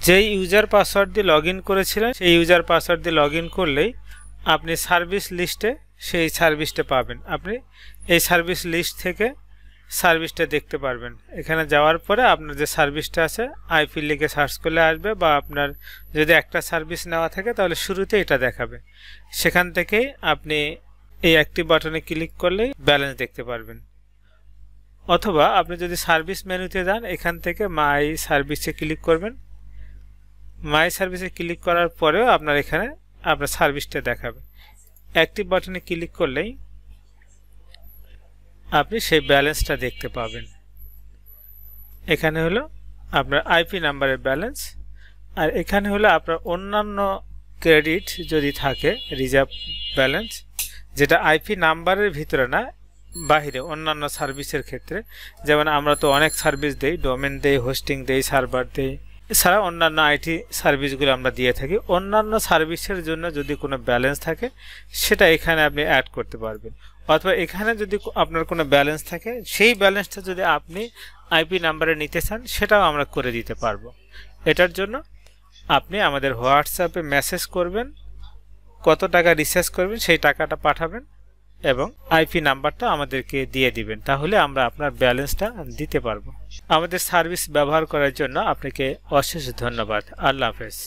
যেই user password দিয়ে log in করেছিলেন সেই ইউজার পাসওয়ার্ড দিয়ে লগ ইন করলেই আপনি সার্ভিস লিস্টে সেই সার্ভিসটা পাবেন। আপনি এই সার্ভিস লিস্ট থেকে সার্ভিসটা দেখতে পারবেন। এখানে যাওয়ার পরে আপনার যে সার্ভিসটা আছে আইপি লিখে সার্চ করলে আসবে, বা আপনার যদি একটা সার্ভিস নেওয়া থাকে তাহলে শুরুতে এটা দেখাবে। সেখান থেকেই আপনি এই অ্যাক্টিভ বাটনে ক্লিক করলেই ব্যালেন্স দেখতে পারবেন। অথবা আপনি যদি সার্ভিস মেনুতে যান, এখান থেকে মাই সার্ভিসে ক্লিক করবেন। মাই সার্ভিসে ক্লিক করার পরেও আপনার এখানে আপনার সার্ভিসটা দেখাবে। অ্যাক্টিভ বাটনে ক্লিক করলেই আপনি সেই ব্যালেন্সটা দেখতে পাবেন। এখানে হলো আপনার আইপি নাম্বারের ব্যালেন্স, আর এখানে হলো আপনার অন্যান্য ক্রেডিট যদি থাকে রিজার্ভ ব্যালেন্স, যেটা আইপি নাম্বারের ভিতরে না, বাহিরে অন্যান্য সার্ভিসের ক্ষেত্রে। যেমন আমরা তো অনেক সার্ভিস দেই, ডোমেন দেই, হোস্টিং দেই, সার্ভার দেই, এছাড়া অন্যান্য আইটি সার্ভিসগুলো আমরা দিয়ে থাকি। অন্যান্য সার্ভিসের জন্য যদি কোনো ব্যালেন্স থাকে সেটা এখানে আপনি অ্যাড করতে পারবেন। অথবা এখানে যদি আপনার কোনো ব্যালেন্স থাকে সেই ব্যালেন্সটা যদি আপনি আইপি নাম্বারে নিতে চান সেটাও আমরা করে দিতে পারবো। এটার জন্য আপনি আমাদের হোয়াটসঅ্যাপে মেসেজ করবেন, কত টাকা রিচার্জ করবেন সেই টাকাটা পাঠাবেন এবং আইপি নাম্বারটা আমাদেরকে দিয়ে দিবেন, তাহলে আমরা আপনার ব্যালেন্সটা দিতে পারবো। আমাদের সার্ভিস ব্যবহার করার জন্য আপনাকে অশেষ ধন্যবাদ। আল্লাহ হাফেজ।